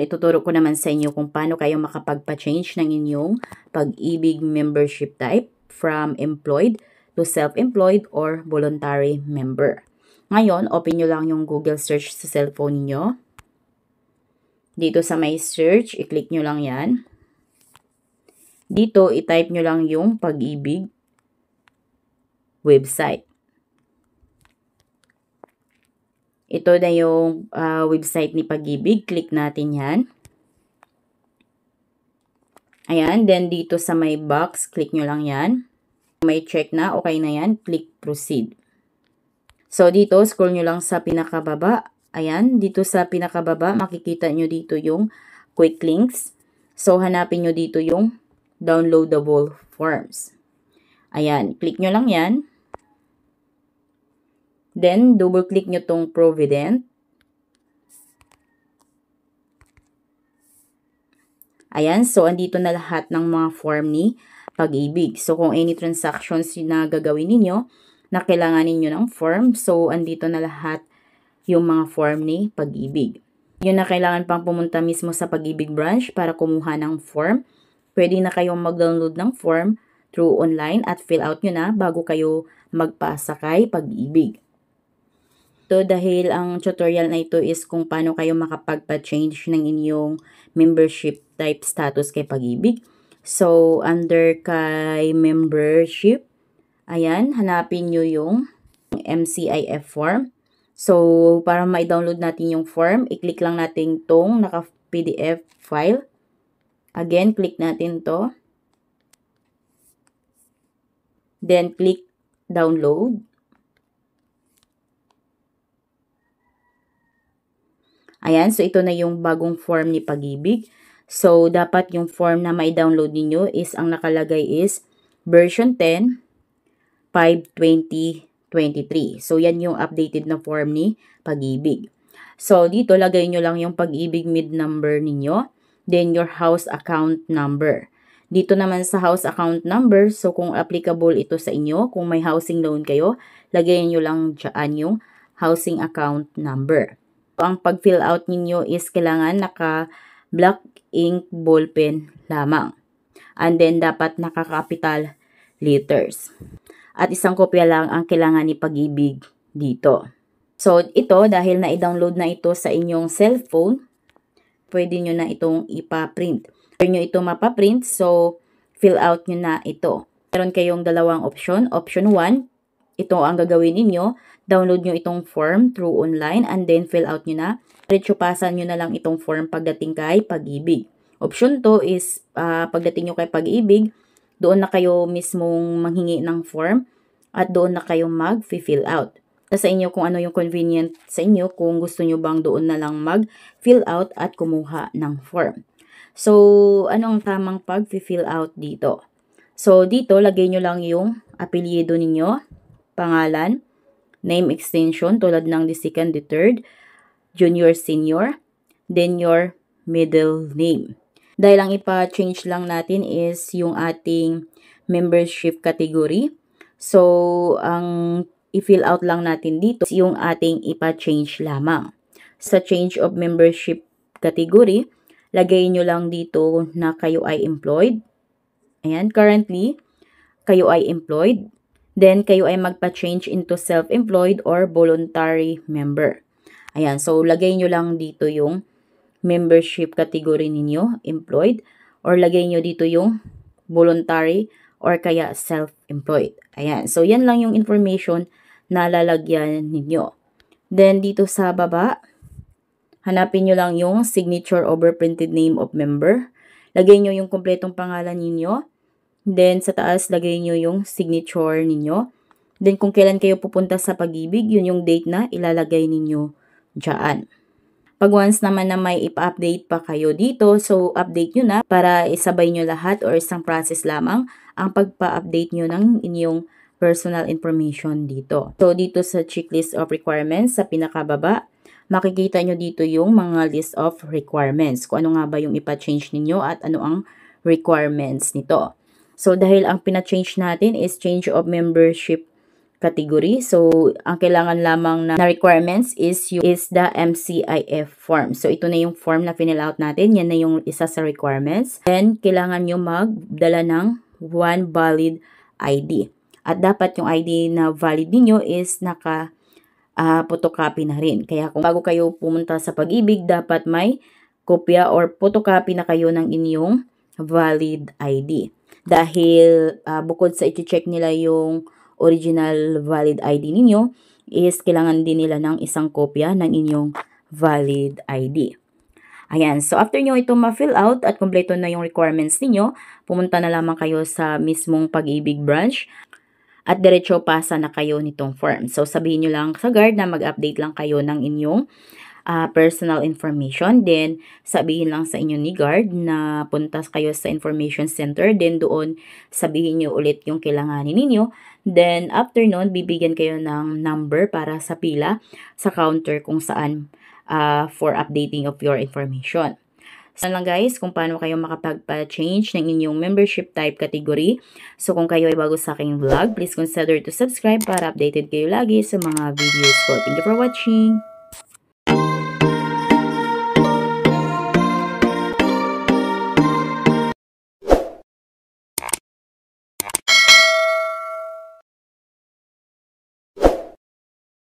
Ituturo ko naman sa inyo kung paano kayo makapagpa-change ng inyong Pag-ibig membership type from employed to self-employed or voluntary member. Ngayon, open nyo lang yung Google search sa cellphone niyo. Dito sa may search, i-click nyo lang yan. Dito, i-type nyo lang yung Pag-ibig website. Ito na yung website ni Pag-ibig. Click natin yan. Ayan. Then, dito sa may box, click nyo lang yan. May check na. Okay na yan. Click proceed. So, dito, scroll nyo lang sa pinakababa. Ayan. Dito sa pinakababa, makikita nyo dito yung quick links. So, hanapin nyo dito yung downloadable forms. Ayan. Click nyo lang yan. Then, double-click nyo tong Provident. Ayan. So, andito na lahat ng mga form ni Pag-ibig. So, kung any transactions na gagawin ninyo, na kailangan ninyo ng form, so, andito na lahat yung mga form ni Pag-ibig. Yun na kailangan pang pumunta mismo sa Pag-ibig branch para kumuha ng form. Pwede na kayong mag-download ng form through online at fill out nyo na bago kayo magpasa kay Pag-ibig. So, dahil ang tutorial na ito is kung paano kayo makapagpa-change ng inyong membership type status kay Pag-ibig. So, under kay membership, ayan, hanapin nyo yung MCIF form. So, para ma-download natin yung form, i-click lang natin tong naka-PDF file. Again, click natin to. Then, click download. Ayan, so ito na yung bagong form ni Pag-ibig. So, dapat yung form na may download ninyo is, ang nakalagay is version 10, 5/20/23. So, yan yung updated na form ni Pag-ibig. So, dito lagay nyo lang yung Pag-ibig MID number ninyo, then your house account number. Dito naman sa house account number, so kung applicable ito sa inyo, kung may housing loan kayo, lagay nyo lang dyan yung housing account number. Ang pag-fill out ninyo is kailangan naka-black ink ballpen lamang. And then, dapat naka-capital letters. At isang kopya lang ang kailangan ni Pag-ibig dito. So, ito, dahil na-download na ito sa inyong cellphone, pwede nyo na itong ipa-print. Pwede nyo ito mapaprint, so, fill out nyo na ito. Meron kayong dalawang option. Option 1, ito ang gagawin ninyo. Download nyo itong form through online and then fill out nyo na. Diretso pasan nyo na lang itong form pagdating kay Pag-ibig. Option 2 is pagdating nyo kay Pag-ibig, doon na kayo mismong manghingi ng form at doon na kayo mag-fill out. Sa inyo kung ano yung convenient sa inyo, kung gusto nyo bang doon na lang mag-fill out at kumuha ng form. So, anong tamang pag-fill out dito? So, dito lagay nyo lang yung apelyido ninyo, pangalan, name extension tulad ng the second, the third, junior, senior, then your middle name. Dahil ang ipa-change lang natin is yung ating membership category. So, ang i-fill out lang natin dito is yung ating ipa-change lamang. Sa change of membership category, lagay nyo lang dito na kayo ay employed. Ayan, currently, kayo ay employed. Then, kayo ay magpa-change into self-employed or voluntary member. Ayan, so lagay nyo lang dito yung membership category ninyo, employed, or lagay nyo dito yung voluntary or kaya self-employed. Ayan, so yan lang yung information na lalagyan ninyo. Then, dito sa baba, hanapin nyo lang yung signature over printed name of member. Lagay nyo yung kompletong pangalan ninyo. Then, sa taas, lagay nyo yung signature ninyo. Then, kung kailan kayo pupunta sa Pag-ibig, yun yung date na ilalagay ninyo dyan. Pag once naman na may ipa-update pa kayo dito, so update nyo na para isabay nyo lahat or isang process lamang ang pagpa-update nyo ng inyong personal information dito. So, dito sa checklist of requirements, sa pinakababa, makikita nyo dito yung mga list of requirements. Kung ano nga ba yung ipa-change ninyo at ano ang requirements nito. So, dahil ang pina-change natin is change of membership category. So, ang kailangan lamang na requirements is the MCIF form. So, ito na yung form na fill out natin. Yan na yung isa sa requirements. Then, kailangan nyo magdala ng one valid ID. At dapat yung ID na valid niyo is photocopy na rin. Kaya kung bago kayo pumunta sa Pag-ibig, dapat may kopya or photocopy na kayo ng inyong valid ID. Dahil bukod sa i-check nila yung original valid ID ninyo, is kailangan din nila ng isang kopya ng inyong valid ID. Ayan, so after nyo ito ma-fill out at kompleto na yung requirements ninyo, pumunta na lamang kayo sa mismong Pag-ibig branch at diretso pasa na kayo nitong form. So sabihin nyo lang sa guard na mag-update lang kayo ng inyong personal information. Then, sabihin lang sa inyo ni guard na punta kayo sa information center. Then, doon sabihin nyo ulit yung kailanganin ninyo. Then, after nun, bibigyan kayo ng number para sa pila sa counter kung saan for updating of your information. So lang guys, kung paano kayo makapagpa-change ng inyong membership type category. So kung kayo ay bago sa aking vlog, please consider to subscribe para updated kayo lagi sa mga videos ko. Thank you for watching!